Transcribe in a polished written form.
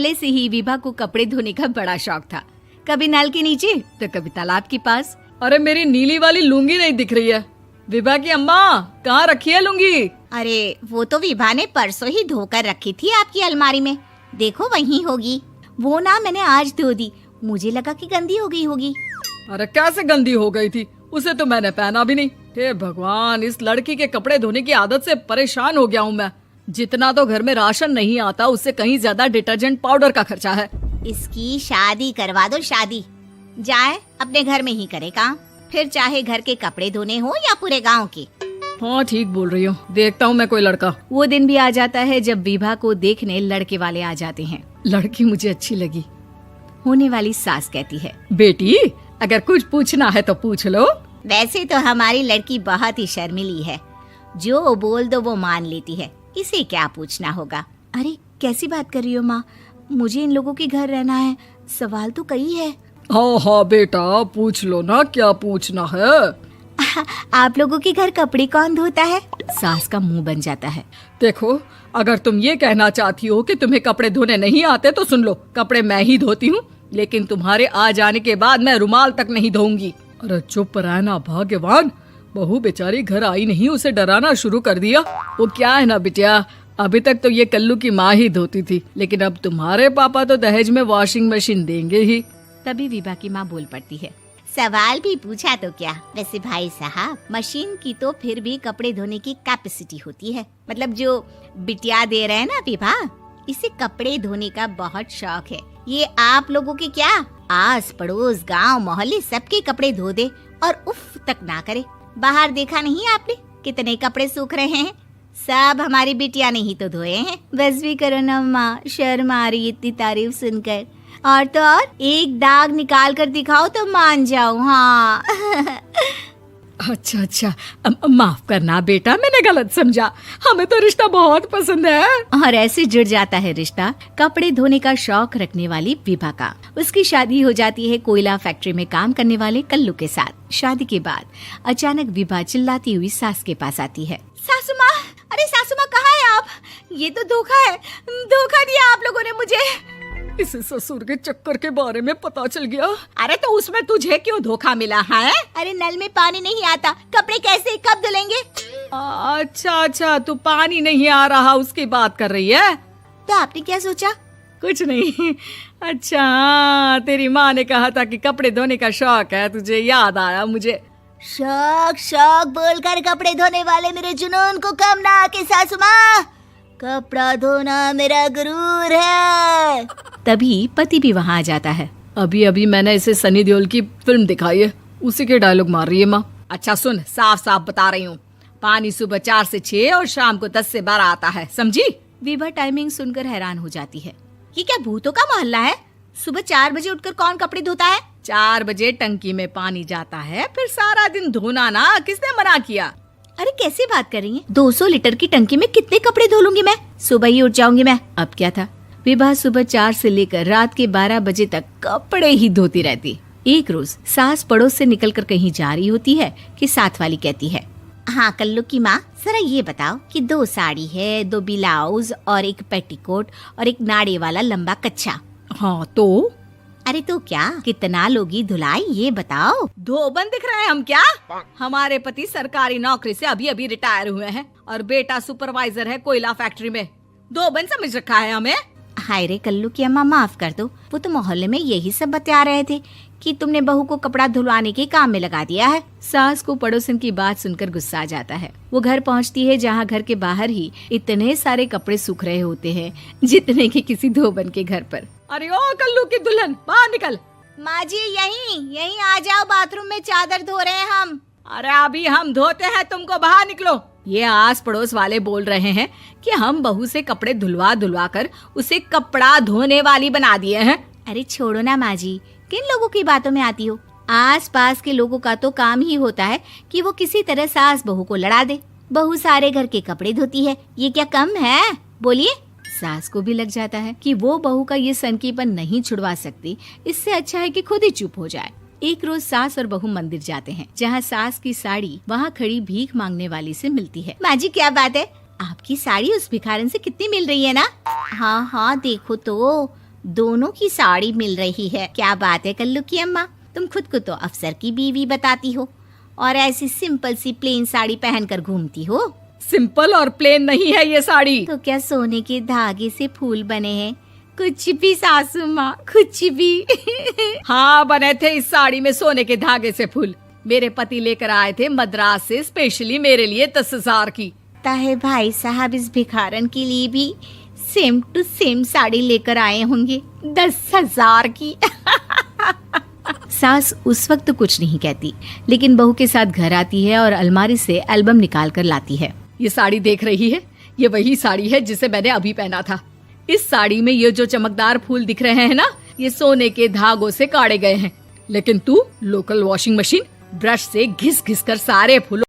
पहले से ही विभा को कपड़े धोने का बड़ा शौक था। कभी नल के नीचे तो कभी तालाब के पास। अरे मेरी नीली वाली लुंगी नहीं दिख रही है। विभा की अम्मा, कहाँ रखी है लुंगी? अरे वो तो विभा ने परसों ही धोकर रखी थी आपकी अलमारी में, देखो वहीं होगी। वो ना मैंने आज धो दी, मुझे लगा कि गंदी हो गई होगी। अरे कैसे गंदी हो गई थी? उसे तो मैंने पहना भी नहीं। हे भगवान, इस लड़की के कपड़े धोने की आदत से परेशान हो गया हूँ मैं। जितना तो घर में राशन नहीं आता, उससे कहीं ज्यादा डिटर्जेंट पाउडर का खर्चा है। इसकी शादी करवा दो, शादी। जाए अपने घर में ही करे काम, फिर चाहे घर के कपड़े धोने हो या पूरे गांव के। हाँ ठीक बोल रही हो, देखता हूँ मैं कोई लड़का। वो दिन भी आ जाता है जब विभा को देखने लड़के वाले आ जाते हैं। लड़की मुझे अच्छी लगी। होने वाली सास कहती है, बेटी अगर कुछ पूछना है तो पूछ लो। वैसे तो हमारी लड़की बहुत ही शर्मीली है, जो बोल दो वो मान लेती है, इसे क्या पूछना होगा। अरे कैसी बात कर रही हो माँ, मुझे इन लोगों के घर रहना है, सवाल तो कई है। हाँ हाँ बेटा, पूछ लो ना, क्या पूछना है। आप लोगों के घर कपड़े कौन धोता है? सास का मुंह बन जाता है। देखो, अगर तुम ये कहना चाहती हो कि तुम्हें कपड़े धोने नहीं आते तो सुन लो, कपड़े मैं ही धोती हूँ, लेकिन तुम्हारे आ जाने के बाद मैं रुमाल तक नहीं धोऊंगी। अरे चुप रहना भाग्यवान, बहू बेचारी घर आई नहीं, उसे डराना शुरू कर दिया। वो क्या है ना बिटिया, अभी तक तो ये कल्लू की माँ ही धोती थी, लेकिन अब तुम्हारे पापा तो दहेज में वॉशिंग मशीन देंगे ही। तभी विभा की माँ बोल पड़ती है, सवाल भी पूछा तो क्या। वैसे भाई साहब, मशीन की तो फिर भी कपड़े धोने की कैपेसिटी होती है। मतलब जो बिटिया दे रहे हैं ना विभा, इसे कपड़े धोने का बहुत शौक है। ये आप लोगों के क्या, आस पड़ोस गांव मोहल्ले सबके कपड़े धो दे और उफ तक ना करे। बाहर देखा नहीं आपने कितने कपड़े सूख रहे हैं? सब हमारी बिटिया ने ही तो धोए हैं। बस भी करो ना माँ, शर्म आ रही इतनी तारीफ सुनकर। और तो और एक दाग निकाल कर दिखाओ तो मान जाओ। हाँ अच्छा अच्छा, माफ करना बेटा, मैंने गलत समझा। हमें तो रिश्ता बहुत पसंद है। और ऐसे जुड़ जाता है रिश्ता कपड़े धोने का शौक रखने वाली विभा का। उसकी शादी हो जाती है कोयला फैक्ट्री में काम करने वाले कल्लू के साथ। शादी के बाद अचानक विभा चिल्लाती हुई सास के पास आती है। सासू माँ, अरे सासू माँ कहाँ है आप? ये तो धोखा है, धोखा दिया आप लोगों ने मुझे। इसे ससुर के चक्कर के बारे में पता चल गया। अरे तो उसमें तुझे क्यों धोखा मिला है? अरे नल में पानी नहीं आता, कपड़े कैसे कब धुलेंगे? अच्छा अच्छा, तू पानी नहीं आ रहा उसकी बात कर रही है। तो आपने क्या सोचा? कुछ नहीं। अच्छा, तेरी माँ ने कहा था कि कपड़े धोने का शौक है तुझे, याद आया मुझे। शौक शौक बोलकर कपड़े धोने वाले मेरे जुनून को कम ना आके सासू माँ, कपड़ा धोना मेरा गुरूर है। तभी पति भी वहाँ आ जाता है। अभी अभी मैंने इसे सनी देओल की फिल्म दिखाई है, उसी के डायलॉग मार रही है माँ। अच्छा सुन, साफ साफ बता रही हूँ, पानी सुबह 4 से 6 और शाम को 10 से 12 आता है, समझी? विभा टाइमिंग सुनकर हैरान हो जाती है। ये क्या भूतों का मोहल्ला है? सुबह 4 बजे उठकर कौन कपड़े धोता है? 4 बजे टंकी में पानी जाता है, फिर सारा दिन धोना ना, किसने मना किया? अरे कैसी बात कर रही हैं? 200 लीटर की टंकी में कितने कपड़े धो लूंगी मैं? सुबह ही उठ जाऊंगी मैं। अब क्या था, विभा सुबह 4 से लेकर रात के 12 बजे तक कपड़े ही धोती रहती। एक रोज सास पड़ोस से निकलकर कहीं जा रही होती है कि साथ वाली कहती है, हाँ कल्लू की माँ, जरा ये बताओ कि 2 साड़ी है, 2 ब्लाउज और एक पेटीकोट और एक नाड़े वाला लंबा कच्छा। हाँ तो? अरे तो क्या, कितना लोगी धुलाई ये बताओ। धोबन दिख रहे हैं हम क्या? हमारे पति सरकारी नौकरी से अभी अभी रिटायर हुए हैं और बेटा सुपरवाइजर है कोयला फैक्ट्री में। धोबन समझ रखा है हमें। हाय रे कल्लू की अम्मा, माफ कर दो, वो तो मोहल्ले में यही सब बता रहे थे कि तुमने बहू को कपड़ा धुलवाने के काम में लगा दिया है। सास को पड़ोसन की बात सुनकर गुस्सा आ जाता है। वो घर पहुंचती है जहां घर के बाहर ही इतने सारे कपड़े सूख रहे होते हैं जितने कि किसी धोबन के घर पर। अरे ओ कल्लू की दुल्हन, बाहर निकल। माँ जी यहीं आ जाओ, बाथरूम में चादर धो रहे हैं हम। अरे अभी हम धोते हैं, तुमको बाहर निकलो। ये आस पड़ोस वाले बोल रहे हैं कि हम बहू से कपड़े धुलवा धुलवा कर उसे कपड़ा धोने वाली बना दिए हैं। अरे छोड़ो ना माँ जी, किन लोगों की बातों में आती हो? आस पास के लोगों का तो काम ही होता है कि वो किसी तरह सास बहू को लड़ा दे। बहू सारे घर के कपड़े धोती है, ये क्या कम है? बोलिए। सास को भी लग जाता है कि वो बहू का ये सनकीपन नहीं छुड़वा सकती, इससे अच्छा है कि खुद ही चुप हो जाए। एक रोज सास और बहू मंदिर जाते हैं, जहाँ सास की साड़ी वहाँ खड़ी भीख मांगने वाली से मिलती है। माँ जी क्या बात है, आपकी साड़ी उस भिखारन से कितनी मिल रही है ना? हाँ हाँ देखो तो, दोनों की साड़ी मिल रही है। क्या बात है कल्लू की अम्मा, तुम खुद को तो अफसर की बीवी बताती हो और ऐसी सिंपल सी प्लेन साड़ी पहनकर घूमती हो। सिंपल और प्लेन नहीं है ये साड़ी। तो क्या सोने के धागे से फूल बने हैं? कुछ भी सासू माँ, कुछ भी। हाँ, बने थे इस साड़ी में सोने के धागे से फूल। मेरे पति लेकर आए थे मद्रास से स्पेशली मेरे लिए 10,000 की। ताहे भाई साहब इस भिखारन के लिए भी सेम टू सेम साड़ी लेकर आए होंगे 10,000 की। सास उस वक्त तो कुछ नहीं कहती, लेकिन बहू के साथ घर आती है और अलमारी से एल्बम निकाल कर लाती है। ये साड़ी देख रही है, ये वही साड़ी है जिसे मैंने अभी पहना था। इस साड़ी में ये जो चमकदार फूल दिख रहे हैं ना, ये सोने के धागों से काढ़े गए हैं। लेकिन तू लोकल वॉशिंग मशीन ब्रश से घिस घिस कर सारे फूलों